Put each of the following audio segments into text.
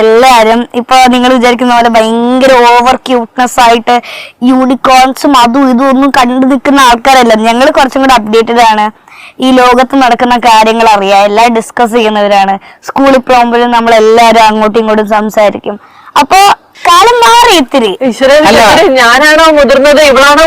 എല്ലാരും ഇപ്പൊ നിങ്ങൾ വിചാരിക്കുന്ന പോലെ ഭയങ്കര ഓവർ ക്യൂട്ട്നെസ് ആയിട്ട് യൂണിക്കോൺസും അതും ഇതും ഒന്നും കണ്ടു നിൽക്കുന്ന ആൾക്കാരല്ല. ഞങ്ങൾ കുറച്ചും കൂടെ അപ്ഡേറ്റഡ് ആണ്. ഈ ലോകത്ത് നടക്കുന്ന കാര്യങ്ങൾ അറിയാം, എല്ലാം ഡിസ്കസ് ചെയ്യുന്നവരാണ്. സ്കൂളിൽ പോകുമ്പോഴും നമ്മൾ എല്ലാരും അങ്ങോട്ടും ഇങ്ങോട്ടും സംസാരിക്കും. അപ്പൊ കാലം മാറി ഇത്തിരി. ഞാനാണോ മുതിർന്നത്, ഇവളാണോ?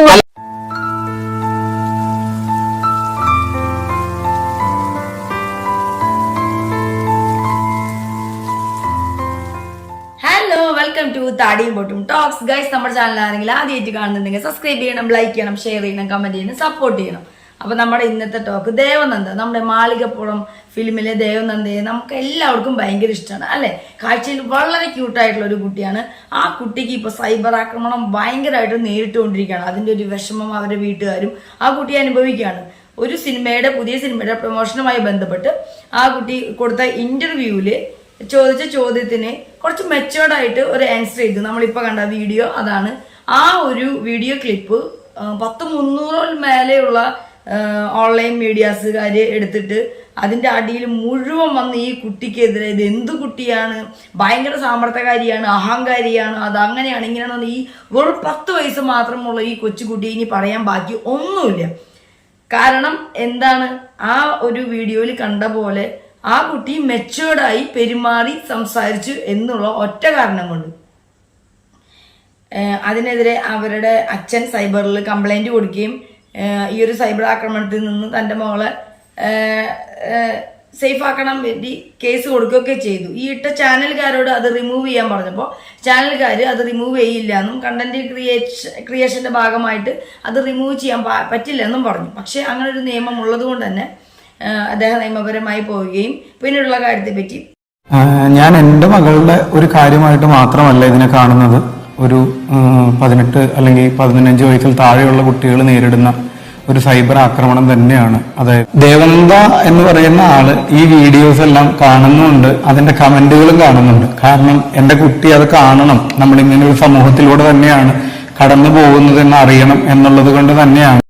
വെൽക്കം ടു താടിയും പൊട്ടും ടോക്സ് ഗൈസ്. നമ്മുടെ ചാനൽ ആരെങ്കിലും ആദ്യമായിട്ട് കാണുന്നുണ്ടെങ്കിൽ സബ്സ്ക്രൈബ് ചെയ്യണം, ലൈക്ക് ചെയ്യണം, ഷെയർ ചെയ്യണം, കമന്റ് ചെയ്യണം, സപ്പോർട്ട് ചെയ്യണം. അപ്പൊ നമ്മുടെ ഇന്നത്തെ ടോക്ക് ദേവനന്ദ, നമ്മുടെ മാളികപ്പുറം ഫിലിമിലെ ദേവനന്ദയെ നമുക്ക് എല്ലാവർക്കും ഭയങ്കര ഇഷ്ടമാണ് അല്ലെ. കാഴ്ചയിൽ വളരെ ക്യൂട്ടായിട്ടുള്ള ഒരു കുട്ടിയാണ്. ആ കുട്ടിക്ക് ഇപ്പൊ സൈബർ ആക്രമണം ഭയങ്കരമായിട്ട് നേരിട്ടുകൊണ്ടിരിക്കുകയാണ്. അതിന്റെ ഒരു വിഷമം അവരുടെ വീട്ടുകാരും ആ കുട്ടി അനുഭവിക്കുകയാണ്. ഒരു പുതിയ സിനിമയുടെ പ്രൊമോഷനുമായി ബന്ധപ്പെട്ട് ആ കുട്ടി കൊടുത്ത ഇന്റർവ്യൂവില് ചോദിച്ച ചോദ്യത്തിന് കുറച്ച് മെച്ചേർഡായിട്ട് ഒരു ആൻസർ ചെയ്തു. നമ്മളിപ്പോൾ കണ്ട വീഡിയോ അതാണ്. ആ ഒരു വീഡിയോ ക്ലിപ്പ് 300 മേലെയുള്ള ഓൺലൈൻ മീഡിയാസുകാര് എടുത്തിട്ട് അതിന്റെ അടിയിൽ മുഴുവൻ വന്ന് ഈ കുട്ടിക്കെതിരെ ഇത് എന്ത് കുട്ടിയാണ്, ഭയങ്കര സാമർത്ഥ്യകാരിയാണ്, അഹങ്കാരിയാണ്, അത് അങ്ങനെയാണ് ഇങ്ങനെയാണ്. ഈ വെറും 10 വയസ്സ് മാത്രമുള്ള ഈ കൊച്ചുകുട്ടിയെ ഇനി പറയാൻ ബാക്കി ഒന്നുമില്ല. കാരണം എന്താണ്, ആ ഒരു വീഡിയോയിൽ കണ്ട പോലെ ആ കുട്ടി മെച്ചേർഡായി പെരുമാറി സംസാരിച്ചു എന്നുള്ള ഒറ്റ കാരണം കൊണ്ട് അതിനെതിരെ അവരുടെ അച്ഛൻ സൈബറിൽ കംപ്ലൈന്റ് കൊടുക്കുകയും ഈ ഒരു സൈബർ ആക്രമണത്തിൽ നിന്ന് തൻ്റെ മകളെ സേഫ് ആക്കണം വേണ്ടി കേസ് കൊടുക്കുകയൊക്കെ ചെയ്തു. ഈ ഇട്ട ചാനലുകാരോട് അത് റിമൂവ് ചെയ്യാൻ പറഞ്ഞപ്പോൾ ചാനലുകാർ അത് റിമൂവ് ചെയ്യില്ല എന്നും കണ്ടന്റ് ക്രിയേഷന്റെ ഭാഗമായിട്ട് അത് റിമൂവ് ചെയ്യാൻ പറ്റില്ല എന്നും പറഞ്ഞു. പക്ഷെ അങ്ങനെ ഒരു നിയമം ഉള്ളത് കൊണ്ട് തന്നെ അദ്ദേഹം നിയമപരമായി പോവുകയും പിന്നീടുള്ള കാര്യത്തെ പറ്റി ഞാൻ എൻ്റെ മകളുടെ ഒരു കാര്യമായിട്ട് മാത്രമല്ല ഇതിനെ കാണുന്നത്. ഒരു 18 അല്ലെങ്കിൽ 15 വയസ്സിൽ താഴെയുള്ള കുട്ടികൾ നേരിടുന്ന ഒരു സൈബർ ആക്രമണം തന്നെയാണ്. അതായത് ദേവനന്ദ എന്ന് പറയുന്ന ആള് ഈ വീഡിയോസ് എല്ലാം കാണുന്നുണ്ട്, അതിന്റെ കമന്റുകളും കാണുന്നുണ്ട്. കാരണം എൻ്റെ കുട്ടി അത് കാണണം, നമ്മളിങ്ങനെ ഒരു സമൂഹത്തിലൂടെ തന്നെയാണ് കടന്നു പോകുന്നതെന്ന് അറിയണം എന്നുള്ളത് കൊണ്ട് തന്നെയാണ്.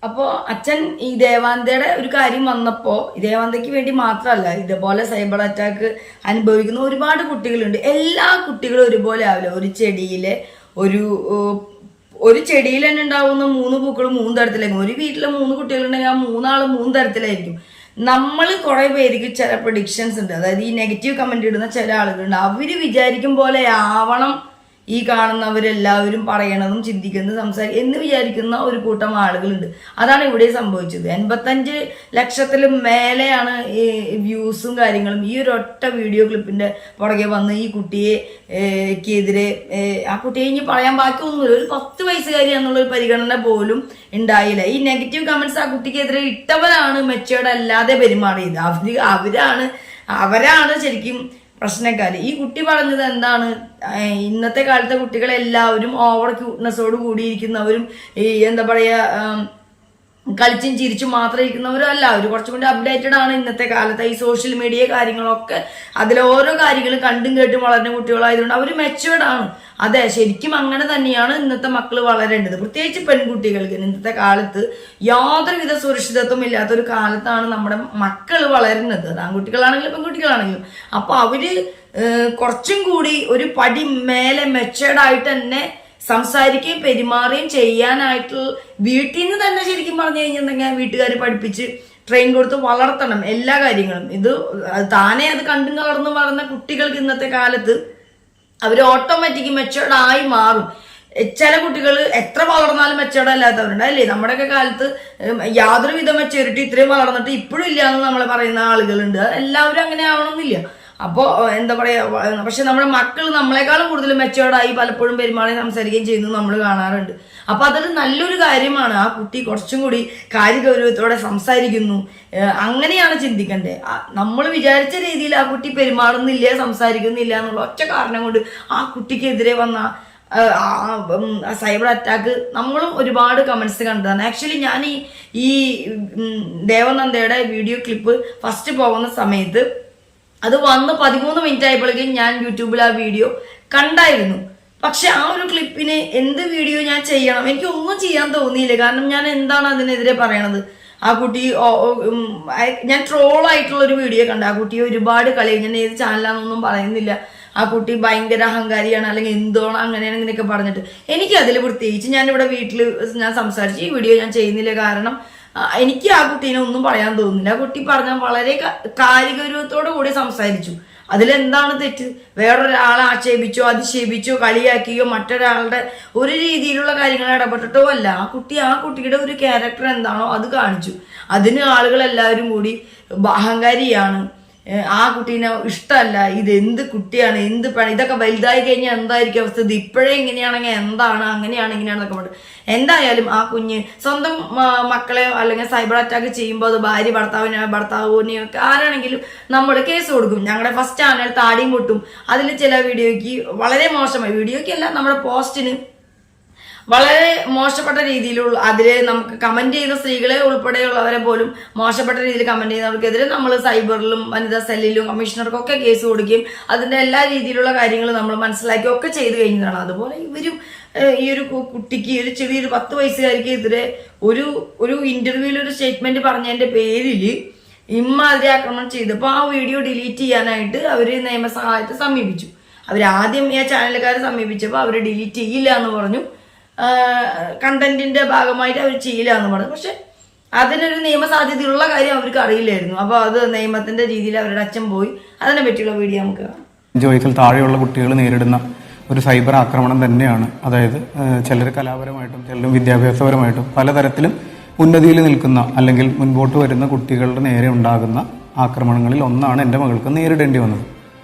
അപ്പോ അച്ഛൻ ഈ ദേവാന്തയുടെ ഒരു കാര്യം വന്നപ്പോ ദേവാന്തയ്ക്ക് വേണ്ടി മാത്രമല്ല, ഇതുപോലെ സൈബർ അറ്റാക്ക് അനുഭവിക്കുന്ന ഒരുപാട് കുട്ടികളുണ്ട്. എല്ലാ കുട്ടികളും ഒരുപോലെ ആവില്ല. ഒരു ചെടിയിൽ തന്നെ ഉണ്ടാവുന്ന 3 പൂക്കളും 3 തരത്തിലായിരിക്കും. ഒരു വീട്ടിലെ 3 കുട്ടികളുണ്ടെങ്കിൽ ആ 3 ആളും 3 തരത്തിലായിരിക്കും. നമ്മൾ കുറെ പേർക്ക് ചില പ്രഡിക്ഷൻസ് ഉണ്ട്. അതായത് ഈ നെഗറ്റീവ് കമന്റ് ഇടുന്ന ചില ആളുകളുണ്ട്. അവര് വിചാരിക്കും പോലെ ആവണം ഈ കാണുന്നവരെല്ലാവരും പറയണതും ചിന്തിക്കുന്നതും എന്ന് വിചാരിക്കുന്ന ഒരു കൂട്ടം ആളുകളുണ്ട്. അതാണ് ഇവിടെ സംഭവിച്ചത്. 85 ലക്ഷത്തിലും മേലെയാണ് ഈ വ്യൂസും കാര്യങ്ങളും ഈ ഒരു ഒറ്റ വീഡിയോ ക്ലിപ്പിന്റെ പുറകെ വന്ന് ഈ കുട്ടിയെക്കെതിരെ ആ കുട്ടിയെ ഇനി പറയാൻ ബാക്കിയൊന്നുമില്ല. ഒരു 10 വയസ്സുകാരിയാന്നുള്ള ഒരു പരിഗണന പോലും ഉണ്ടായില്ല. ഈ നെഗറ്റീവ് കമന്റ്സ് ആ കുട്ടിക്കെതിരെ ഇട്ടവരാണ് മെച്ചേർഡ് അല്ലാതെ പെരുമാറിയത്. അവരാണ് ശരിക്കും പ്രശ്നക്കാര്. ഈ കുട്ടി പറഞ്ഞത് എന്താണ്, ഇന്നത്തെ കാലത്തെ കുട്ടികളെല്ലാവരും ഓവർ ക്യൂട്ട്നെസ്സോട് കൂടിയിരിക്കുന്നവരും എന്താ പറയാ കളിച്ചും ചിരിച്ചും മാത്രം ഇരിക്കുന്നവരും അല്ല. അവർ കുറച്ചും കൂടി അപ്ഡേറ്റഡ് ആണ് ഇന്നത്തെ കാലത്ത്. ഈ സോഷ്യൽ മീഡിയ കാര്യങ്ങളൊക്കെ അതിലോരോ കാര്യങ്ങളും കണ്ടും കേട്ടും വളരുന്ന കുട്ടികളായതുകൊണ്ട് അവർ മെച്ചുവേർഡ് ആണ്. അതെ, ശരിക്കും അങ്ങനെ തന്നെയാണ് ഇന്നത്തെ മക്കൾ വളരേണ്ടത്. പ്രത്യേകിച്ച് പെൺകുട്ടികൾക്ക് ഇന്നത്തെ കാലത്ത് യാതൊരുവിധ സുരക്ഷിതത്വം ഇല്ലാത്തൊരു കാലത്താണ് നമ്മുടെ മക്കൾ വളരുന്നത്. അത് ആൺകുട്ടികളാണെങ്കിലും പെൺകുട്ടികളാണെങ്കിലും. അപ്പൊ അവര് കുറച്ചും കൂടി ഒരു പടി മേലെ മെച്ചുവേർഡ് ആയിട്ട് തന്നെ സംസാരിക്കുകയും പെരുമാറുകയും ചെയ്യാനായിട്ടുള്ള വീട്ടിൽ നിന്ന് തന്നെ ശരിക്കും പറഞ്ഞു കഴിഞ്ഞിട്ടുണ്ടെങ്കിൽ വീട്ടുകാർ പഠിപ്പിച്ച് ട്രെയിൻ കൊടുത്ത് വളർത്തണം എല്ലാ കാര്യങ്ങളും. ഇത് താനെ അത് കണ്ടും കളർന്നു വളർന്ന കുട്ടികൾക്ക് ഇന്നത്തെ കാലത്ത് അവർ ഓട്ടോമാറ്റിക് മെച്ചുവേർഡ് ആയി മാറും. ചില കുട്ടികൾ എത്ര വളർന്നാലും മെച്ചുവേർഡ് അല്ലാത്തവരുണ്ട് അല്ലേ. നമ്മുടെയൊക്കെ കാലത്ത് യാതൊരുവിധ മെച്യൂരിറ്റി ഇത്രയും വളർന്നിട്ട് ഇപ്പോഴും ഇല്ല എന്ന് നമ്മൾ പറയുന്ന ആളുകളുണ്ട്. എല്ലാവരും അങ്ങനെ ആവണമെന്നില്ല. അപ്പോൾ എന്താ പറയാ, പക്ഷെ നമ്മുടെ മക്കൾ നമ്മളെക്കാളും കൂടുതൽ മെച്ചുവേർഡായി പലപ്പോഴും പെരുമാറി സംസാരിക്കുകയും ചെയ്യുന്നത് നമ്മൾ കാണാറുണ്ട്. അപ്പൊ അതൊരു നല്ലൊരു കാര്യമാണ്. ആ കുട്ടി കുറച്ചും കൂടി കാര്യഗൗരവത്തോടെ സംസാരിക്കുന്നു, അങ്ങനെയാണ് ചിന്തിക്കണ്ടേ. നമ്മൾ വിചാരിച്ച രീതിയിൽ ആ കുട്ടി പെരുമാറുന്നില്ല, സംസാരിക്കുന്നില്ല എന്നുള്ള ഒറ്റ കാരണം കൊണ്ട് ആ കുട്ടിക്കെതിരെ വന്ന സൈബർ അറ്റാക്ക് നമ്മളും ഒരുപാട് കമന്റ്സ് കണ്ടതാണ്. ആക്ച്വലി ഞാൻ ഈ ദേവനന്ദയുടെ വീഡിയോ ക്ലിപ്പ് ഫസ്റ്റ് പോകുന്ന സമയത്ത് അത് വന്ന് 13 മിനിറ്റ് ആയപ്പോഴേക്കും ഞാൻ യൂട്യൂബിൽ ആ വീഡിയോ കണ്ടായിരുന്നു. പക്ഷെ ആ ഒരു ക്ലിപ്പിന് എന്ത് വീഡിയോ ഞാൻ ചെയ്യണം, എനിക്ക് ഒന്നും ചെയ്യാൻ തോന്നിയില്ല. കാരണം ഞാൻ എന്താണ് അതിനെതിരെ പറയണത്. ആ കുട്ടി ഞാൻ ട്രോളായിട്ടുള്ള ഒരു വീഡിയോ കണ്ട, ആ കുട്ടി ഒരുപാട് കളി, ഞാൻ ഏത് ചാനലാണെന്നൊന്നും പറയുന്നില്ല, ആ കുട്ടി ഭയങ്കര അഹങ്കാരിയാണ് അല്ലെങ്കിൽ എന്തോണം അങ്ങനെയാണ് ഇങ്ങനെയൊക്കെ പറഞ്ഞിട്ട് എനിക്ക് അതിൽ പ്രത്യേകിച്ച് ഞാനിവിടെ വീട്ടിൽ ഞാൻ സംസാരിച്ച് ഈ വീഡിയോ ഞാൻ ചെയ്യുന്നില്ല. കാരണം എനിക്ക് ആ കുട്ടീനെ ഒന്നും പറയാൻ തോന്നുന്നില്ല. ആ കുട്ടി പറഞ്ഞ വളരെ കാലികരൂപത്തോടു കൂടി സംസാരിച്ചു. അതിലെന്താണ് തെറ്റ്? വേറൊരാളെ ആക്ഷേപിച്ചോ അധിക്ഷേപിച്ചോ കളിയാക്കിയോ മറ്റൊരാളുടെ ഒരു രീതിയിലുള്ള കാര്യങ്ങൾ ഇടപെട്ടിട്ടോ അല്ല. ആ കുട്ടിയുടെ ഒരു ക്യാരക്ടർ എന്താണോ അത് കാണിച്ചു. അതിന് ആളുകൾ എല്ലാവരും കൂടി അഹങ്കാരിയാണ്, ആ കുട്ടീനെ ഇഷ്ടമല്ല, ഇത് എന്ത് കുട്ടിയാണ്, എന്ത് ഇതൊക്കെ വലുതായി കഴിഞ്ഞാൽ എന്തായിരിക്കും അവസ്ഥ, ഇത് ഇപ്പോഴേ ഇങ്ങനെയാണെങ്കിൽ എന്താണ്, അങ്ങനെയാണ് ഇങ്ങനെയാണെന്നൊക്കെ പറഞ്ഞു. എന്തായാലും ആ കുഞ്ഞ് സ്വന്തം മക്കളെ അല്ലെങ്കിൽ സൈബർ അറ്റാക്ക് ചെയ്യുമ്പോൾ അത് ഭാര്യ ഭർത്താവിനെയോ ഒക്കെ ആരാണെങ്കിലും നമ്മൾ കേസ് കൊടുക്കും. ഞങ്ങളുടെ ഫസ്റ്റ് ചാനൽ താടിയും പൊട്ടും, അതിൽ ചില വീഡിയോയ്ക്ക് വളരെ മോശമായി, വീഡിയോയ്ക്കല്ല നമ്മുടെ പോസ്റ്റിന് വളരെ മോശപ്പെട്ട രീതിയിലുള്ള അതിൽ നമുക്ക് കമന്റ് ചെയ്യുന്ന സ്ത്രീകളെ ഉൾപ്പെടെയുള്ളവരെ പോലും മോശപ്പെട്ട രീതിയിൽ കമന്റ് ചെയ്യുന്നവർക്കെതിരെ നമ്മൾ സൈബറിലും വനിതാ സെല്ലിലും കമ്മീഷണർക്കും ഒക്കെ കേസ് കൊടുക്കുകയും അതിന്റെ എല്ലാ രീതിയിലുള്ള കാര്യങ്ങൾ നമ്മൾ മനസ്സിലാക്കി ഒക്കെ ചെയ്തു കഴിഞ്ഞതാണ്. അതുപോലെ ഇവരും ഈ ഒരു കുട്ടിക്ക് ഒരു ചെറിയൊരു 10 വയസ്സുകാരിക്ക് എതിരെ ഒരു ഇന്റർവ്യൂവിൽ ഒരു സ്റ്റേറ്റ്മെന്റ് പറഞ്ഞതിന്റെ പേരിൽ ഇമ്മാതിരി ആക്രമണം ചെയ്തപ്പോൾ ആ വീഡിയോ ഡിലീറ്റ് ചെയ്യാനായിട്ട് അവർ നിയമസഹായത്തെ സമീപിച്ചു. അവരാദ്യം ഈ ചാനലുകാരെ സമീപിച്ചപ്പോൾ അവർ ഡിലീറ്റ് ചെയ്യില്ല എന്ന് പറഞ്ഞു, കണ്ടന്റിന്റെ ഭാഗമായിട്ട് അവർ ചെയ്യില്ല എന്ന് പറഞ്ഞു. പക്ഷെ അതിനൊരു നിയമസാധ്യതയുള്ള കാര്യം അവർക്ക് അറിയില്ലായിരുന്നു. അപ്പോൾ അത് നിയമത്തിന്റെ രീതിയിൽ അവരുടെ അച്ഛൻ പോയി അതിനെ പറ്റിയുള്ള വീഡിയോ നമുക്ക് കാണാം. 5 വയസ്സിൽ താഴെയുള്ള കുട്ടികൾ നേരിടുന്ന ഒരു സൈബർ ആക്രമണം തന്നെയാണ്. അതായത് ചിലർ കലാപരമായിട്ടും ചിലരും വിദ്യാഭ്യാസപരമായിട്ടും പലതരത്തിലും ഉന്നതിയിൽ നിൽക്കുന്ന അല്ലെങ്കിൽ മുൻപോട്ട് വരുന്ന കുട്ടികളുടെ നേരെ ഉണ്ടാകുന്ന ആക്രമണങ്ങളിൽ ഒന്നാണ് എൻ്റെ മകൾക്ക് നേരിടേണ്ടി വന്നത്.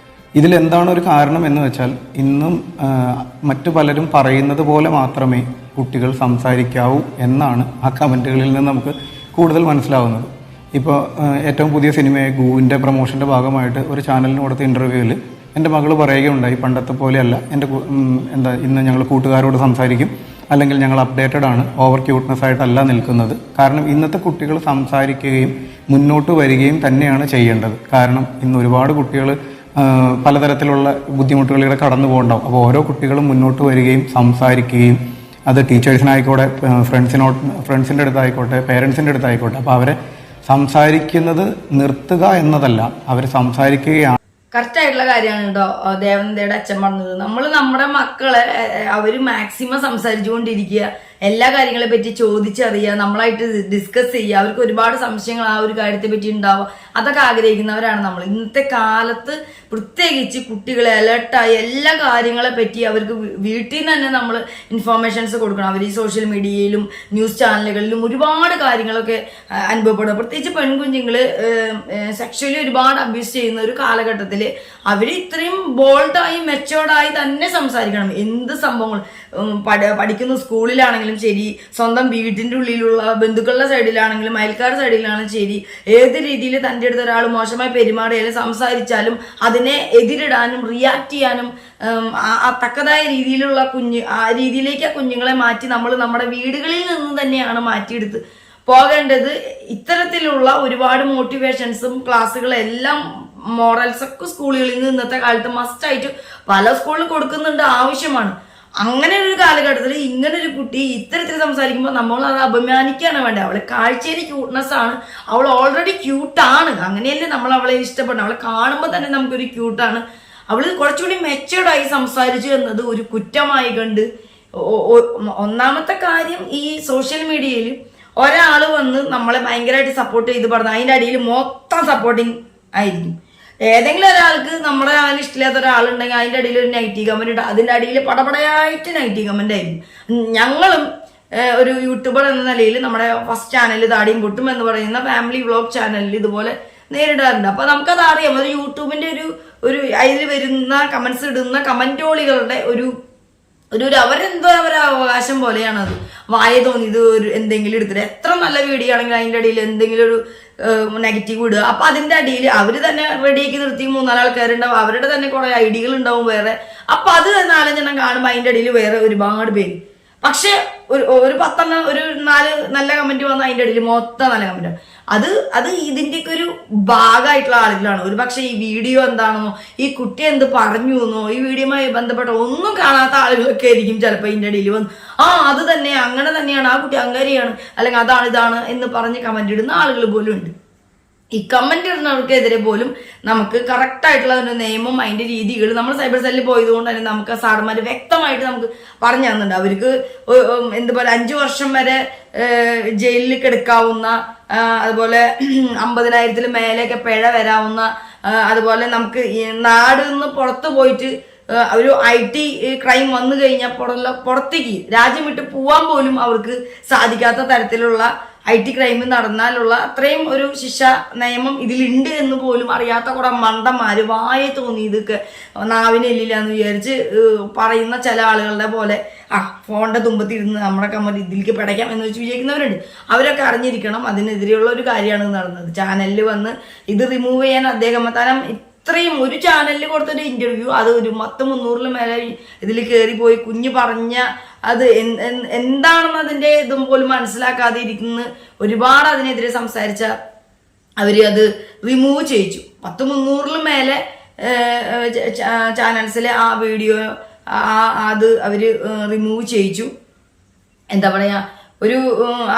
ഇതിലെന്താണ് ഒരു കാരണം എന്ന് വെച്ചാൽ ഇന്നും മറ്റു പലരും പറയുന്നത് പോലെ മാത്രമേ കുട്ടികൾ സംസാരിക്കാവൂ എന്നാണ് ആ കമൻറ്റുകളിൽ നിന്ന് നമുക്ക് കൂടുതൽ മനസ്സിലാവുന്നത്. ഇപ്പോൾ ഏറ്റവും പുതിയ സിനിമയെ ഗൂവിൻ്റെ പ്രൊമോഷൻ്റെ ഭാഗമായിട്ട് ഒരു ചാനലിന് കൊടുത്ത ഇൻ്റർവ്യൂവിൽ എൻ്റെ മകൾ പറയുകയുണ്ടായി, പണ്ടത്തെ പോലെയല്ല, ഇന്ന് ഞങ്ങൾ കൂട്ടുകാരോട് സംസാരിക്കും, അല്ലെങ്കിൽ ഞങ്ങൾ അപ്ഡേറ്റഡ് ആണ്, ഓവർ ക്യൂട്ട്നെസ് ആയിട്ടല്ല നിൽക്കുന്നത്. കാരണം ഇന്നത്തെ കുട്ടികൾ സംസാരിക്കുകയും മുന്നോട്ട് വരികയും തന്നെയാണ് ചെയ്യേണ്ടത്. കാരണം ഇന്ന് ഒരുപാട് കുട്ടികൾ പലതരത്തിലുള്ള ബുദ്ധിമുട്ടുകളിലൂടെ കടന്നു പോകണ്ടാവും. അപ്പോൾ ഓരോ കുട്ടികളും മുന്നോട്ട് വരികയും സംസാരിക്കുകയും, അത് ടീച്ചേഴ്സിനായിക്കോട്ടെ, ഫ്രണ്ട്സിൻ്റെ അടുത്തായിക്കോട്ടെ, പേരൻസിൻ്റെ അടുത്തായിക്കോട്ടെ, അപ്പോൾ അവരെ സംസാരിക്കുന്നത് നിർത്തുക എന്നതല്ല, അവർ സംസാരിക്കുകയാണ്. കറക്റ്റ് ആയിട്ടുള്ള കാര്യമാണ് കേട്ടോ ദേവനന്ദയുടെ അച്ഛൻ പറഞ്ഞത്. നമ്മൾ നമ്മുടെ മക്കളെ അവർ മാക്സിമം സംസാരിച്ചുകൊണ്ടിരിക്കുക, എല്ലാ കാര്യങ്ങളെ പറ്റി ചോദിച്ചറിയുക, നമ്മളായിട്ട് ഡിസ്കസ് ചെയ്യുക, അവർക്ക് ഒരുപാട് സംശയങ്ങൾ ആ ഒരു കാര്യത്തെ പറ്റി ഉണ്ടാവുക, അതൊക്കെ ആഗ്രഹിക്കുന്നവരാണ് നമ്മൾ. ഇന്നത്തെ കാലത്ത് പ്രത്യേകിച്ച് കുട്ടികളെ അലർട്ടായി എല്ലാ കാര്യങ്ങളെ പറ്റി അവർക്ക് വീട്ടിൽ നിന്ന് തന്നെ നമ്മൾ ഇൻഫോർമേഷൻസ് കൊടുക്കണം. അവർ ഈ സോഷ്യൽ മീഡിയയിലും ന്യൂസ് ചാനലുകളിലും ഒരുപാട് കാര്യങ്ങളൊക്കെ അനുഭവപ്പെടുക. പ്രത്യേകിച്ച് പെൺകുഞ്ഞുങ്ങൾ സെക്ഷലി ഒരുപാട് അബ്യൂസ് ചെയ്യുന്ന ഒരു കാലഘട്ടത്തിൽ അവർ ഇത്രയും ബോൾഡായി മെച്ചോർഡായി തന്നെ സംസാരിക്കണം. എന്ത് സംഭവങ്ങൾ പഠിക്കുന്ന സ്കൂളിലാണെങ്കിലും ശരി, സ്വന്തം വീട്ടിൻ്റെ ഉള്ളിലുള്ള ബന്ധുക്കളുടെ സൈഡിലാണെങ്കിലും അയൽക്കാരുടെ സൈഡിലാണെങ്കിലും ശരി, ഏത് രീതിയിൽ തൻ്റെ അടുത്ത് ഒരാൾ മോശമായി പെരുമാറിയാലും സംസാരിച്ചാലും അതിനെ എതിരിടാനും റിയാക്ട് ചെയ്യാനും തക്കതായ രീതിയിലുള്ള ആ രീതിയിലേക്ക് ആ കുഞ്ഞുങ്ങളെ മാറ്റി നമ്മൾ നമ്മുടെ വീടുകളിൽ നിന്ന് തന്നെയാണ് മാറ്റിയെടുത്ത് പോകേണ്ടത്. ഇത്തരത്തിലുള്ള ഒരുപാട് മോട്ടിവേഷൻസും ക്ലാസ്സുകളും എല്ലാം മോറൽസൊക്കെ സ്കൂളുകളിൽ നിന്ന് ഇന്നത്തെ കാലത്ത് മസ്റ്റായിട്ട് പല സ്കൂളിൽ കൊടുക്കുന്നുണ്ട്, ആവശ്യമാണ്. അങ്ങനെ ഒരു കാലഘട്ടത്തിൽ ഇങ്ങനെ ഒരു കുട്ടി ഇത്തരത്തിൽ സംസാരിക്കുമ്പോൾ നമ്മൾ അത് അഭിമാനിക്കുകയാണ് വേണ്ടത്. അവളെ കാഴ്ചയിൽ ക്യൂട്ട്നെസ് ആണ്, അവൾ ഓൾറെഡി ക്യൂട്ടാണ്, അങ്ങനെയല്ലേ നമ്മൾ അവളെ ഇഷ്ടപ്പെടുന്നത്. അവളെ കാണുമ്പോൾ തന്നെ നമുക്കൊരു ക്യൂട്ടാണ്. അവൾ കുറച്ചുകൂടി മെച്ചേർഡായി സംസാരിച്ചു എന്നത് ഒരു കുറ്റമായി കണ്ട്. ഒന്നാമത്തെ കാര്യം, ഈ സോഷ്യൽ മീഡിയയിൽ ഒരാൾ വന്ന് നമ്മളെ ഭയങ്കരമായിട്ട് സപ്പോർട്ട് ചെയ്ത് പറഞ്ഞാൽ അതിൻ്റെ അടിയിൽ മൊത്തം സപ്പോർട്ടിങ് ആയിരിക്കും. ഏതെങ്കിലും ഒരാൾക്ക് നമ്മുടെ അതിന് ഇഷ്ടമില്ലാത്ത ഒരാളുണ്ടെങ്കിൽ അതിൻ്റെ അടിയിൽ ഒരു നെഗറ്റീവ് കമന്റ് ഇട്ട് അതിൻ്റെ അടിയിൽ പടപടയായിട്ട് നെഗറ്റീവ് കമന്റ് ആയിരിക്കും. ഞങ്ങളും ഒരു യൂട്യൂബർ എന്ന നിലയിൽ നമ്മുടെ ഫസ്റ്റ് ചാനൽ താടിയും പൊട്ടും എന്ന് പറയുന്ന ഫാമിലി വ്ളോഗ് ചാനലിൽ ഇതുപോലെ നേരിടാറുണ്ട്. അപ്പൊ നമുക്കത് അറിയാം, ഒരു യൂട്യൂബിന്റെ ഒരു അതിൽ വരുന്ന കമന്റ്സ് ഇടുന്ന കമന്റോളികളുടെ ഒരു അവരെന്തോ അവരെ അവകാശം പോലെയാണ് അത്. വായ തോന്നിയത് എന്തെങ്കിലും എടുത്തിട്ട് എത്ര നല്ല വീഡിയോ ആണെങ്കിൽ അതിൻ്റെ അടിയിൽ എന്തെങ്കിലും ഒരു നെഗറ്റീവ് ഇടുക. അപ്പൊ അതിന്റെ അടിയിൽ അവർ തന്നെ റെഡിയാക്കി നിർത്തി 3-4 ആൾക്കാരുണ്ടാവും, അവരുടെ തന്നെ കുറെ ഐഡിയകൾ ഉണ്ടാവും വേറെ. അപ്പൊ അത് 4-5 കാണുമ്പോൾ അതിന്റെ അടിയിൽ വേറെ ഒരുപാട് പേര്. പക്ഷെ ഒരു 10 ഒരു 4 നല്ല കമന്റ് വന്ന അതിന്റെ ഇടയിൽ മൊത്തം നല്ല കമന്റ്. അത് ഇതിന്റെയൊക്കെ ഒരു ഭാഗമായിട്ടുള്ള ആളുകളാണ്. ഒരു പക്ഷെ ഈ വീഡിയോ എന്താണെന്നോ ഈ കുട്ടി എന്ത് പറഞ്ഞു എന്നോ ഈ വീഡിയോയുമായി ബന്ധപ്പെട്ട ഒന്നും കാണാത്ത ആളുകളൊക്കെ ആയിരിക്കും ചിലപ്പോൾ ഇതിന്റെ ഇടയിൽ വന്ന് അത് തന്നെ അങ്ങനെ തന്നെയാണ്, ആ കുട്ടി അങ്കാരിയാണ്, അല്ലെങ്കിൽ അതാണ് ഇതാണ് എന്ന് പറഞ്ഞ് കമന്റ് ഇടുന്ന ആളുകൾ പോലും ഉണ്ട്. ഈ കമന്റ് ഇടുന്നവർക്കെതിരെ പോലും നമുക്ക് കറക്റ്റ് ആയിട്ടുള്ള ഒരു നിയമം അതിന്റെ രീതികൾ നമ്മൾ സൈബർ സെല്ലിൽ പോയതുകൊണ്ട് തന്നെ നമുക്ക് സാർമാര് വ്യക്തമായിട്ട് നമുക്ക് പറഞ്ഞു തന്നിട്ടുണ്ട്. അവർക്ക് എന്താ പറയുക 5 വർഷം വരെ ജയിലിൽ കിടക്കാവുന്ന, അതുപോലെ 50,000 മേലെയൊക്കെ പിഴ വരാവുന്ന, അതുപോലെ നമുക്ക് നാട് നിന്ന് പുറത്തു പോയിട്ട് ഒരു IT ക്രൈം വന്നു കഴിഞ്ഞാൽ പുറത്തേക്ക് രാജ്യം വിട്ട് പോവാൻ പോലും അവർക്ക് സാധിക്കാത്ത തരത്തിലുള്ള IT ക്രൈം നടന്നാലുള്ള അത്രയും ഒരു ശിക്ഷ നിയമം ഇതിലുണ്ട് എന്ന് പോലും അറിയാത്ത കുറെ മണ്ടന്മാര് വായെ തോന്നി ഇതൊക്കെ നാവിനെല്ലില്ല എന്ന് വിചാരിച്ച് പറയുന്ന ചില ആളുകളുടെ പോലെ ഫോണിന്റെ തുമ്പത്തിരുന്ന് നമ്മുടെ കമ്മൽ ഇതിലേക്ക് പിടയ്ക്കാം എന്ന് വെച്ച് വിചാരിക്കുന്നവരുണ്ട്. അവരൊക്കെ അറിഞ്ഞിരിക്കണം അതിനെതിരെയുള്ള ഒരു കാര്യമാണ് നടന്നത്. ചാനലിൽ വന്ന് ഇത് റിമൂവ് ചെയ്യാൻ അദ്ദേഹം താരം ഇത്രയും ഒരു ചാനലിൽ കൊടുത്തൊരു ഇന്റർവ്യൂ, അത് ഒരു 300 മേലെ ഇതിൽ കയറിപ്പോയി കുഞ്ഞ് പറഞ്ഞ അത് എന്താണെന്ന് അതിന്റെ ഇതും പോലും മനസ്സിലാക്കാതെ ഇരിക്കുന്ന ഒരുപാട് അതിനെതിരെ സംസാരിച്ച അവര് അത് റിമൂവ് ചെയ്യിച്ചു. 300 മേലെ ചാനൽസിലെ ആ വീഡിയോ അത് അവര് റിമൂവ് ചെയ്യിച്ചു. എന്താ പറയാ, ഒരു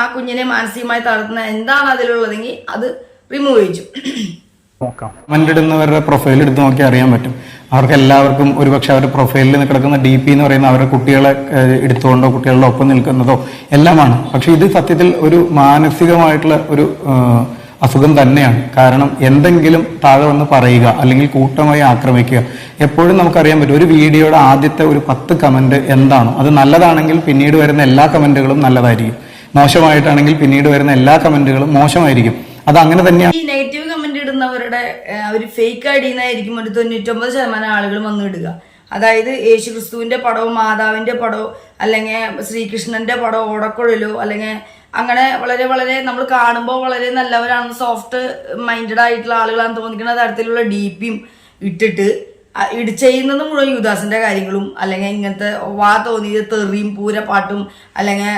ആ കുഞ്ഞിനെ മാനസികമായി തളർത്തുന്ന എന്താണ് അതിലുള്ളതെങ്കിൽ അത് റിമൂവ് ചെയ്യിച്ചു. കമന്റ് ഇടുന്നവരുടെ പ്രൊഫൈൽ എടുത്ത് നോക്കി അറിയാൻ പറ്റും. അവർക്ക് എല്ലാവർക്കും ഒരുപക്ഷെ അവരുടെ പ്രൊഫൈലിൽ കിടക്കുന്ന DP എന്ന് പറയുന്ന അവരുടെ കുട്ടികളെ എടുത്തുകൊണ്ടോ കുട്ടികളുടെ ഒപ്പം നിൽക്കുന്നതോ എല്ലാമാണ്. പക്ഷെ ഇത് സത്യത്തിൽ ഒരു മാനസികമായിട്ടുള്ള ഒരു അസുഖം തന്നെയാണ്. കാരണം എന്തെങ്കിലും താഴെ വന്ന് പറയുക അല്ലെങ്കിൽ കൂട്ടമായി ആക്രമിക്കുക. എപ്പോഴും നമുക്കറിയാൻ പറ്റും ഒരു വീഡിയോയുടെ ആദ്യത്തെ ഒരു 10 കമന്റ് എന്താണോ അത് നല്ലതാണെങ്കിൽ പിന്നീട് വരുന്ന എല്ലാ കമന്റുകളും നല്ലതായിരിക്കും, മോശമായിട്ടാണെങ്കിൽ പിന്നീട് വരുന്ന എല്ലാ കമന്റുകളും മോശമായിരിക്കും. അത് അങ്ങനെ തന്നെയാണ്. ഈ നെഗറ്റീവ് കമന്റ് ഇടുന്നവരുടെ അവർ ഫേക്ക് ഐഡിന്നായിരിക്കും ഒരു 99% ആളുകൾ വന്ന് ഇടുക. അതായത് യേശു ക്രിസ്തുവിന്റെ പടവും മാതാവിന്റെ പടവും അല്ലെങ്കിൽ ശ്രീകൃഷ്ണന്റെ പടവും ഓടക്കുഴലോ അല്ലെങ്കിൽ അങ്ങനെ വളരെ വളരെ നമ്മൾ കാണുമ്പോൾ വളരെ നല്ലവരാണെന്ന് സോഫ്റ്റ് മൈൻഡഡ് ആയിട്ടുള്ള ആളുകളാണെന്ന് തോന്നിക്കുന്ന തരത്തിലുള്ള DPയും ഇട്ടിട്ട് ചെയ്യുന്നത് മുഴുവൻ യുദാസിന്റെ കാര്യങ്ങളും അല്ലെങ്കിൽ ഇങ്ങനത്തെ തോന്നിയത് തെറിയും പൂരപ്പാട്ടും അല്ലെങ്കിൽ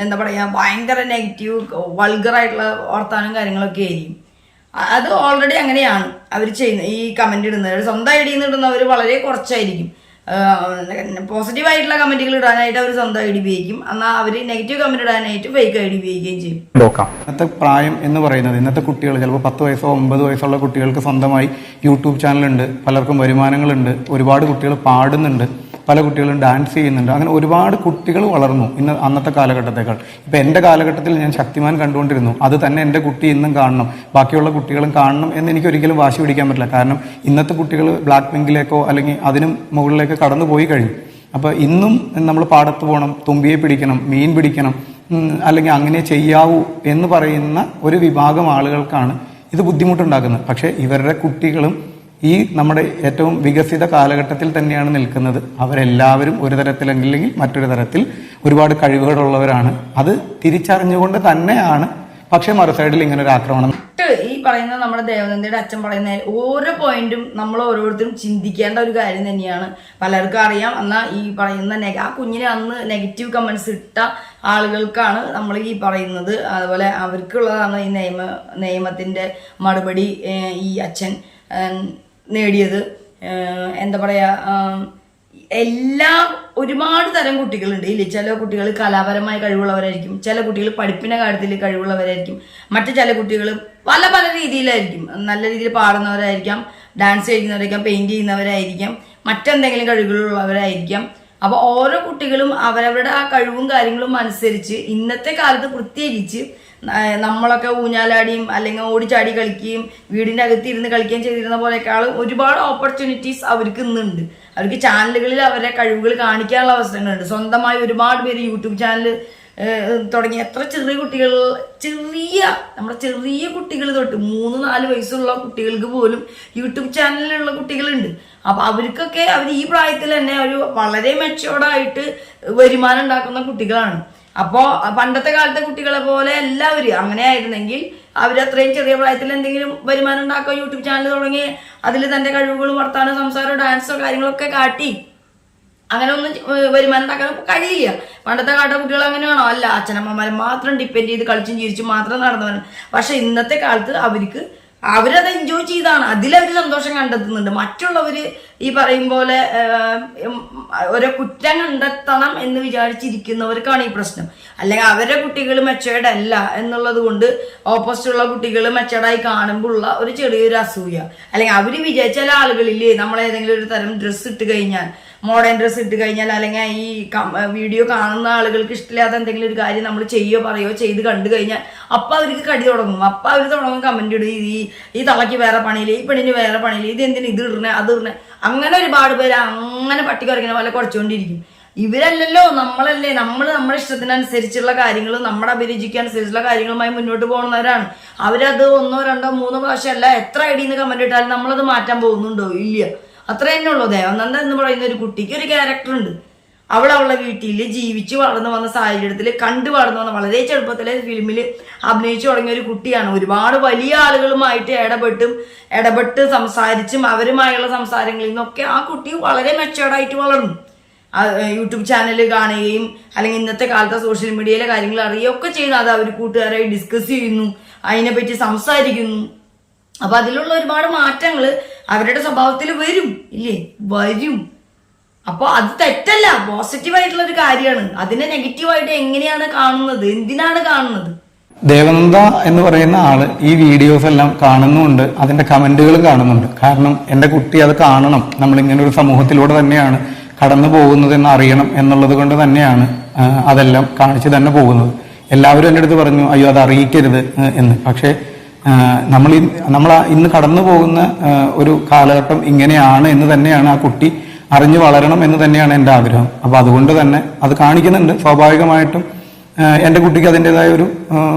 എന്താ പറയാ ഭയങ്കര നെഗറ്റീവ് വൾഗറായിട്ടുള്ള വർത്താനം കാര്യങ്ങളൊക്കെ ആയിരിക്കും. അത് ഓൾറെഡി അങ്ങനെയാണ് അവർ ചെയ്യുന്നത്. ഈ കമന്റ് ഇടുന്നവർ സ്വന്തം ഐഡിയിൽ നിന്ന് ഇടുന്നവർ വളരെ കുറച്ചായിരിക്കും. പോസിറ്റീവ് ആയിട്ടുള്ള കമന്റുകൾ ഇടാനായിട്ട് അവർ സ്വന്തം ID ഉപയോഗിക്കും, എന്നാൽ അവർ നെഗറ്റീവ് കമന്റ് ഇടാനായിട്ട് ഫേക്ക് ID ഉപയോഗിക്കുകയും ചെയ്യും. ഇന്നത്തെ പ്രായം എന്ന് പറയുന്നത് ഇന്നത്തെ കുട്ടികൾ ചിലപ്പോൾ 10 വയസ്സോ 9 വയസ്സുള്ള കുട്ടികൾക്ക് സ്വന്തമായി യൂട്യൂബ് ചാനലുണ്ട്, പലർക്കും വരുമാനങ്ങളുണ്ട്, ഒരുപാട് കുട്ടികൾ പാടുന്നുണ്ട്, പല കുട്ടികളും ഡാൻസ് ചെയ്യുന്നുണ്ട്. അങ്ങനെ ഒരുപാട് കുട്ടികൾ വളർന്നു അന്നത്തെ കാലഘട്ടത്തേക്കാൾ. ഇപ്പം എൻ്റെ കാലഘട്ടത്തിൽ ഞാൻ ശക്തിമാൻ കണ്ടുകൊണ്ടിരുന്നു, അത് തന്നെ എൻ്റെ കുട്ടി ഇന്നും കാണണം, ബാക്കിയുള്ള കുട്ടികളും കാണണം എന്ന് എനിക്ക് ഒരിക്കലും വാശി പിടിക്കാൻ പറ്റില്ല. കാരണം ഇന്നത്തെ കുട്ടികൾ ബ്ലാക്ക് പിങ്കിലേക്കോ അല്ലെങ്കിൽ അതിനും മുകളിലേക്ക് കടന്നു പോയി കഴിഞ്ഞു. അപ്പോൾ ഇന്നും നമ്മൾ പാടത്ത് പോകണം, തുമ്പിയെ പിടിക്കണം, മീൻ പിടിക്കണം, അല്ലെങ്കിൽ അങ്ങനെ ചെയ്യാവൂ എന്ന് പറയുന്ന ഒരു വിഭാഗം ആളുകൾക്കാണ് ഇത് ബുദ്ധിമുട്ടുണ്ടാക്കുന്നത്. പക്ഷേ ഇവരുടെ കുട്ടികളും ഈ നമ്മുടെ ഏറ്റവും വികസിത കാലഘട്ടത്തിൽ തന്നെയാണ് നിൽക്കുന്നത്. അവരെല്ലാവരും ഒരു തരത്തിലല്ലെങ്കിൽ മറ്റൊരു തരത്തിൽ ഒരുപാട് കഴിവുകളുള്ളവരാണ്. അത് തിരിച്ചറിഞ്ഞുകൊണ്ട് തന്നെയാണ് പക്ഷെ മറു സൈഡിൽ ഇങ്ങനെ ഒരു ആക്രമണം. ഈ പറയുന്ന നമ്മുടെ ദേവനന്ദയുടെ അച്ഛൻ പറയുന്ന ഓരോ പോയിന്റും നമ്മൾ ഓരോരുത്തരും ചിന്തിക്കേണ്ട ഒരു കാര്യം തന്നെയാണ്. പലർക്കും അറിയാം, എന്നാൽ ഈ പറയുന്ന ആ കുഞ്ഞിനെ അന്ന് നെഗറ്റീവ് കമന്റ്സ് ഇട്ട ആളുകൾക്കാണ് നമ്മൾ ഈ പറയുന്നത്. അതുപോലെ അവർക്കുള്ളതാണ് ഈ നിയമത്തിന്റെ മറുപടി ഈ അച്ഛൻ നേടിയത്. എന്താ പറയാ, ഒരുപാട് തരം കുട്ടികളുണ്ട് ഇല്ലേ. ചില കുട്ടികൾ കലാപരമായ കഴിവുള്ളവരായിരിക്കും, ചില കുട്ടികൾ പഠിപ്പിന്റെ കാര്യത്തിൽ കഴിവുള്ളവരായിരിക്കും, മറ്റു ചില കുട്ടികൾ പല പല രീതിയിലായിരിക്കും. നല്ല രീതിയിൽ പാടുന്നവരായിരിക്കാം, ഡാൻസ് ചെയ്യുന്നവരായിരിക്കാം, പെയിന്റ് ചെയ്യുന്നവരായിരിക്കാം, മറ്റെന്തെങ്കിലും കഴിവുകളുള്ളവരായിരിക്കാം. അപ്പൊ ഓരോ കുട്ടികളും അവരവരുടെ ആ കഴിവും കാര്യങ്ങളും അനുസരിച്ച് ഇന്നത്തെ കാലത്ത് പ്രത്യേകിച്ച് നമ്മളൊക്കെ ഊഞ്ഞാലാടിയും അല്ലെങ്കിൽ ഓടിച്ചാടി കളിക്കുകയും വീടിന്റെ അകത്ത് ഇരുന്ന് കളിക്കുകയും ചെയ്തിരുന്ന പോലെക്കാളും ഒരുപാട് ഓപ്പർച്യൂണിറ്റീസ് അവർക്ക് ഇന്നുണ്ട്. അവർക്ക് ചാനലുകളിൽ അവരുടെ കഴിവുകൾ കാണിക്കാനുള്ള അവസരങ്ങളുണ്ട്. സ്വന്തമായി ഒരുപാട് പേര് യൂട്യൂബ് ചാനൽ തുടങ്ങി എത്ര ചെറിയ കുട്ടികൾ, നമ്മുടെ ചെറിയ കുട്ടികൾ തൊട്ട് 3-4 വയസ്സുള്ള കുട്ടികൾക്ക് പോലും യൂട്യൂബ് ചാനലിലുള്ള കുട്ടികളുണ്ട്. അപ്പൊ അവർക്കൊക്കെ അവർ ഈ പ്രായത്തിൽ തന്നെ ഒരു വളരെ മെച്ചോർഡായിട്ട് വരുമാനം ഉണ്ടാക്കുന്ന കുട്ടികളാണ്. അപ്പോ പണ്ടത്തെ കാലത്തെ കുട്ടികളെ പോലെ എല്ലാവരും അങ്ങനെ ആയിരുന്നെങ്കിൽ അവരത്രയും ചെറിയ പ്രായത്തിൽ എന്തെങ്കിലും വരുമാനം ഉണ്ടാക്കുക, യൂട്യൂബ് ചാനൽ തുടങ്ങി അതിൽ തന്റെ കഴിവുകളും വർത്താനം സംസാരം ഡാൻസോ കാര്യങ്ങളൊക്കെ കാട്ടി അങ്ങനെ ഒന്നും വരുമാനം ഉണ്ടാക്കാൻ കഴിയില്ല. പണ്ടത്തെ കാലത്തെ കുട്ടികൾ അങ്ങനെയാണോ? അല്ല, അച്ഛനമ്മമാരെ മാത്രം ഡിപ്പെൻഡ് ചെയ്ത് കളിച്ചും ചിരിച്ചും മാത്രം നടന്നവരാണ്. പക്ഷെ ഇന്നത്തെ കാലത്ത് അവരത് എൻജോയ് ചെയ്താണ്, അതിലവർ സന്തോഷം കണ്ടെത്തുന്നുണ്ട്. മറ്റുള്ളവർ ഈ പറയും പോലെ ഓരോ കുറ്റം കണ്ടെത്തണം എന്ന് വിചാരിച്ചിരിക്കുന്നവർക്കാണ് ഈ പ്രശ്നം. അല്ലെങ്കിൽ അവരുടെ കുട്ടികൾ മെച്ചേർഡ് അല്ല എന്നുള്ളത് കൊണ്ട് ഓപ്പോസിറ്റുള്ള കുട്ടികൾ മെച്ചേർഡായി കാണുമ്പോൾ ഉള്ള ഒരു ചെറിയൊരു അസൂയ, അല്ലെങ്കിൽ അവർ വിചാരിച്ച ചില ആളുകളില്ലേ, നമ്മളേതെങ്കിലും ഒരു തരം ഡ്രസ്സ് ഇട്ട് കഴിഞ്ഞാൽ, മോഡേൺ ഡ്രസ്സ് ഇട്ട് കഴിഞ്ഞാൽ, അല്ലെങ്കിൽ ഈ വീഡിയോ കാണുന്ന ആളുകൾക്ക് ഇഷ്ടമില്ലാത്ത എന്തെങ്കിലും ഒരു കാര്യം നമ്മൾ ചെയ്യോ പറയോ ചെയ്ത് കണ്ടു കഴിഞ്ഞാൽ അപ്പം അവർക്ക് കടി തുടങ്ങും. അപ്പം അവർ തുടങ്ങും കമന്റ് ഇടും, ഈ തളയ്ക്ക് വേറെ പണിയില്ല, ഈ പെണ്ണിന് വേറെ പണിയില്ല, ഇത് എന്തിനു ഇത് ഇടണേ അത് ഇടണേ. അങ്ങനെ ഒരുപാട് പേര് അങ്ങനെ പട്ടി കുറയ്ക്കുന്ന പോലെ കുറച്ചുകൊണ്ടിരിക്കും. ഇവരല്ലല്ലോ, നമ്മളല്ലേ, നമ്മുടെ ഇഷ്ടത്തിനനുസരിച്ചുള്ള കാര്യങ്ങളും നമ്മുടെ അഭിരുചിക്ക് അനുസരിച്ചുള്ള കാര്യങ്ങളുമായി മുന്നോട്ട് പോകുന്നവരാണ്. അവരത് 1, 2, 3 പ്രാവശ്യമല്ല എത്ര ഐഡിന്ന് കമന്റ് ഇട്ടാലും നമ്മളത് മാറ്റാൻ പോകുന്നുണ്ടോ? ഇല്ല. അത്ര തന്നെ ഉള്ളൂ. ദേവനന്ദ എന്ന് പറയുന്ന ഒരു കുട്ടിക്ക് ഒരു ക്യാരക്ടർ ഉണ്ട്. അവളുടെ വീട്ടിൽ ജീവിച്ച് വളർന്നു വന്ന സാഹചര്യത്തിൽ കണ്ടു വളർന്നു വന്ന വളരെ ചെറുപ്പത്തിലെ ഫിലിമിൽ അഭിനയിച്ചു തുടങ്ങിയ ഒരു കുട്ടിയാണ്. ഒരുപാട് വലിയ ആളുകളുമായിട്ട് ഇടപെട്ട് സംസാരിച്ചും അവരുമായുള്ള സംസാരങ്ങളിൽ നിന്നൊക്കെ ആ കുട്ടി വളരെ മെച്ചേർഡായിട്ട് വളർന്നു. യൂട്യൂബ് ചാനൽ കാണുകയും അല്ലെങ്കിൽ ഇന്നത്തെ കാലത്തെ സോഷ്യൽ മീഡിയയിലെ കാര്യങ്ങൾ അറിയുകയൊക്കെ ചെയ്യുന്നു. അത് അവർ കൂട്ടുകാരായി ഡിസ്കസ് ചെയ്യുന്നു, അതിനെപ്പറ്റി സംസാരിക്കുന്നു. അപ്പൊ അതിലുള്ള ഒരുപാട് മാറ്റങ്ങൾ അവരുടെ സ്വഭാവത്തിൽ വരും. അപ്പൊ അത് തെറ്റല്ല, പോസിറ്റീവായിട്ടുള്ള ഒരു കാര്യമാണ്. അതിനെ നെഗറ്റീവായിട്ട് എങ്ങനെയാണ് കാണുന്നത്, എന്തിനാണ് കാണുന്നത്? ദേവനന്ദ എന്ന് പറയുന്ന ആള് ഈ വീഡിയോസ് എല്ലാം കാണുന്നുണ്ട്, അതിന്റെ കമന്റുകളും കാണുന്നുണ്ട്. കാരണം എന്റെ കുട്ടി അത് കാണണം, നമ്മളിങ്ങനെ ഒരു സമൂഹത്തിലൂടെ തന്നെയാണ് കടന്നു പോകുന്നത് എന്ന് അറിയണം എന്നുള്ളത് കൊണ്ട് തന്നെയാണ് അതെല്ലാം കാണിച്ചു തന്നെ പോകുന്നത്. എല്ലാവരും എൻ്റെ അടുത്ത് പറഞ്ഞു, അയ്യോ അത് അറിയിക്കരുത് എന്ന്. പക്ഷേ നമ്മൾ ഇന്ന് കടന്നു പോകുന്ന ഒരു കാലഘട്ടം ഇങ്ങനെയാണ് എന്ന് തന്നെയാണ് ആ കുട്ടി അറിഞ്ഞു വളരണം എന്ന് തന്നെയാണ് എൻ്റെ ആഗ്രഹം. അപ്പൊ അതുകൊണ്ട് തന്നെ അത് കാണിക്കുന്നുണ്ട്. സ്വാഭാവികമായിട്ടും എൻ്റെ കുട്ടിക്ക് അതിൻ്റെതായ ഒരു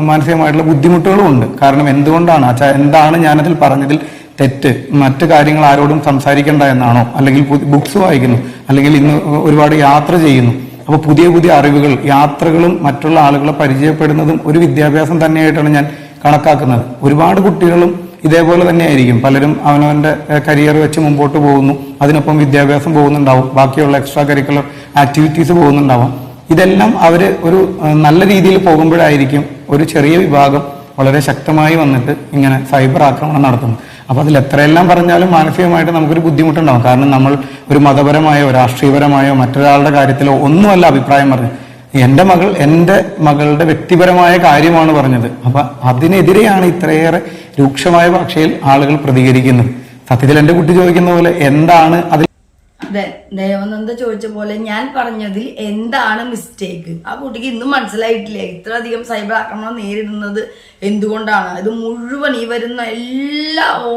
മാനസികമായിട്ടുള്ള ബുദ്ധിമുട്ടുകളും ഉണ്ട്. കാരണം എന്താണ് ഞാനതിൽ പറഞ്ഞതിൽ തെറ്റ്? മറ്റു കാര്യങ്ങൾ ആരോടും സംസാരിക്കണ്ട എന്നാണോ? അല്ലെങ്കിൽ ബുക്സ് വായിക്കുന്നു, അല്ലെങ്കിൽ ഇന്ന് ഒരുപാട് യാത്ര ചെയ്യുന്നു. അപ്പോൾ പുതിയ പുതിയ അറിവുകൾ, യാത്രകളും മറ്റുള്ള ആളുകളെ പരിചയപ്പെടുന്നതും ഒരു വിദ്യാഭ്യാസം തന്നെയായിട്ടാണ് ഞാൻ കണക്കാക്കുന്നത്. ഒരുപാട് കുട്ടികളും ഇതേപോലെ തന്നെയായിരിക്കും. പലരും അവനവന്റെ കരിയർ വെച്ച് മുമ്പോട്ട് പോകുന്നു, അതിനൊപ്പം വിദ്യാഭ്യാസം പോകുന്നുണ്ടാവും, ബാക്കിയുള്ള എക്സ്ട്രാ കരിക്കുലർ ആക്ടിവിറ്റീസ് പോകുന്നുണ്ടാവാം. ഇതെല്ലാം അവര് ഒരു നല്ല രീതിയിൽ പോകുമ്പോഴായിരിക്കും ഒരു ചെറിയ വിഭാഗം വളരെ ശക്തമായി വന്നിട്ട് ഇങ്ങനെ സൈബർ ആക്രമണം നടത്തുന്നു. അപ്പൊ അതിൽ എത്രയെല്ലാം പറഞ്ഞാലും മാനസികമായിട്ട് നമുക്കൊരു ബുദ്ധിമുട്ടുണ്ടാവും. കാരണം നമ്മൾ ഒരു മതപരമായോ രാഷ്ട്രീയപരമായോ മറ്റൊരാളുടെ കാര്യത്തിലോ ഒന്നുമല്ല അഭിപ്രായം പറഞ്ഞത്. എൻ്റെ മകളുടെ വ്യക്തിപരമായ കാര്യമാണ് പറഞ്ഞത്. അപ്പൊ അതിനെതിരെയാണ് ഇത്രയേറെ രൂക്ഷമായ ഭാഷയിൽ ആളുകൾ പ്രതികരിക്കുന്നത്. സത്യത്തിൽ എൻ്റെ കുട്ടി ചോദിക്കുന്ന പോലെ എന്താണ് അതിൽ? അതെ, ദേവനന്ദ ചോദിച്ച പോലെ ഞാൻ പറഞ്ഞതിൽ എന്താണ് മിസ്റ്റേക്ക്? ആ കുട്ടിക്ക് ഇന്നും മനസ്സിലായിട്ടില്ല ഇത്രയധികം സൈബർ ആക്രമണം നേരിടുന്നത് എന്തുകൊണ്ടാണ്. ഇത് മുഴുവൻ ഈ വരുന്ന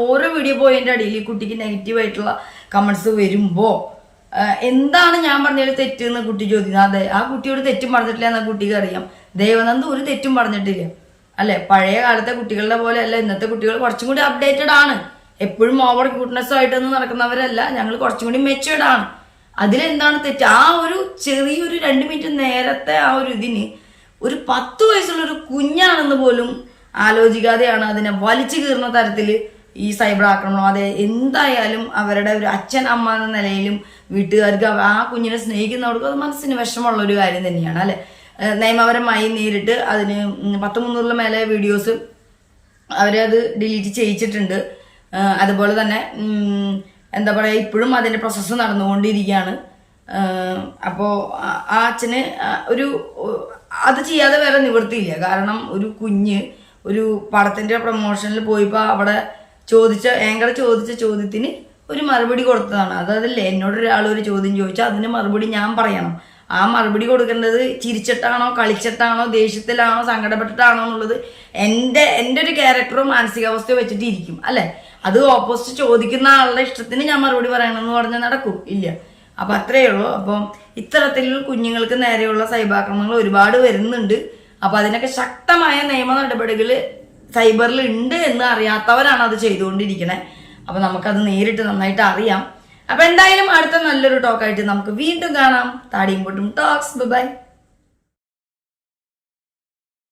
ഓരോ വീഡിയോ പോയിന്റ് അടിയിൽ ഈ കുട്ടിക്ക് നെഗറ്റീവായിട്ടുള്ള കമന്റ്സ് വരുമ്പോ എന്താണ് ഞാൻ പറഞ്ഞതിൽ തെറ്റ് എന്ന് കുട്ടി ചോദിക്കുന്നത്. അതെ, ആ കുട്ടിയോട് തെറ്റും പറഞ്ഞിട്ടില്ല എന്ന കുട്ടിക്ക് അറിയാം. ദേവനന്ദ ഒരു തെറ്റും പറഞ്ഞിട്ടില്ല, അല്ലെ? പഴയ കാലത്തെ കുട്ടികളുടെ പോലെ അല്ല ഇന്നത്തെ കുട്ടികൾ, കുറച്ചും കൂടി അപ്ഡേറ്റഡ് ആണ്. എപ്പോഴും ഓവർ ക്യൂട്ട്നെസ് ആയിട്ടൊന്നും നടക്കുന്നവരല്ല, ഞങ്ങൾ കുറച്ചും കൂടി മെച്ചേർഡ് ആണ്. അതിലെന്താണ് തെറ്റ്? ആ ഒരു ചെറിയൊരു 2 മിനിറ്റ് നേരത്തെ ആ ഒരു ഇതിന് ഒരു 10 വയസ്സുള്ള ഒരു കുഞ്ഞാണെന്ന് പോലും ആലോചിക്കാതെയാണ് അതിനെ വലിച്ചു കീറുന്ന തരത്തിൽ ഈ സൈബർ ആക്രമണം. അതെ, എന്തായാലും അവരുടെ ഒരു അച്ഛൻ അമ്മ എന്ന നിലയിലും വീട്ടുകാർക്ക് ആ കുഞ്ഞിനെ സ്നേഹിക്കുന്നവർക്ക് അത് മനസ്സിന് വിഷമമുള്ള ഒരു കാര്യം തന്നെയാണ്, അല്ലെ? നിയമപരമായി നേരിട്ട് അതിന് 10-300 മേലെ വീഡിയോസ് അവരത് ഡിലീറ്റ് ചെയ്യിച്ചിട്ടുണ്ട്. അതുപോലെ തന്നെ എന്താ പറയുക, ഇപ്പോഴും അതിൻ്റെ പ്രോസസ്സ് നടന്നുകൊണ്ടിരിക്കുകയാണ്. അപ്പോൾ ആ അച്ഛന് അത് ചെയ്യാതെ വേറെ നിവൃത്തിയില്ല. കാരണം ഒരു കുഞ്ഞ് ഒരു പടത്തിൻ്റെ പ്രൊമോഷനിൽ പോയപ്പോൾ അവിടെ ആങ്കർ ചോദിച്ച ചോദ്യത്തിന് ഒരു മറുപടി കൊടുത്തതാണ്. അതല്ലേ, എന്നോട് ഒരാൾ ഒരു ചോദ്യം ചോദിച്ചാൽ അതിന് മറുപടി ഞാൻ പറയണം. ആ മറുപടി കൊടുക്കേണ്ടത് ചിരിച്ചിട്ടാണോ, കളിച്ചിട്ടാണോ, ദേഷ്യത്തിലാണോ, സങ്കടപ്പെട്ടിട്ടാണോ എന്നുള്ളത് എൻ്റെ ഒരു ക്യാരക്ടറോ മാനസികാവസ്ഥയോ വെച്ചിട്ട് ഇരിക്കും, അല്ലെ? അത് ഓപ്പോസിറ്റ് ചോദിക്കുന്ന ആളുടെ ഇഷ്ടത്തിന് ഞാൻ മറുപടി പറയണമെന്ന് പറഞ്ഞാൽ നടക്കും? ഇല്ല. അപ്പൊ അത്രയേ ഉള്ളൂ. അപ്പം ഇത്തരത്തിലുള്ള കുഞ്ഞുങ്ങൾക്ക് നേരെയുള്ള സൈബർ ആക്രമണങ്ങൾ ഒരുപാട് വരുന്നുണ്ട്. അപ്പൊ അതിനൊക്കെ ശക്തമായ നിയമ നടപടികൾ സൈബറിൽ ഉണ്ട് എന്ന് അറിയാത്തവരാണ് അത് ചെയ്തുകൊണ്ടിരിക്കണേ. അപ്പൊ നമുക്കത് നേരിട്ട് നന്നായിട്ട് അറിയാം. അപ്പൊ എന്തായാലും അടുത്ത നല്ലൊരു ടോക്കായിട്ട് നമുക്ക് വീണ്ടും കാണാം. താടിയും പൊട്ടും ടോക്സ്. ബൈ.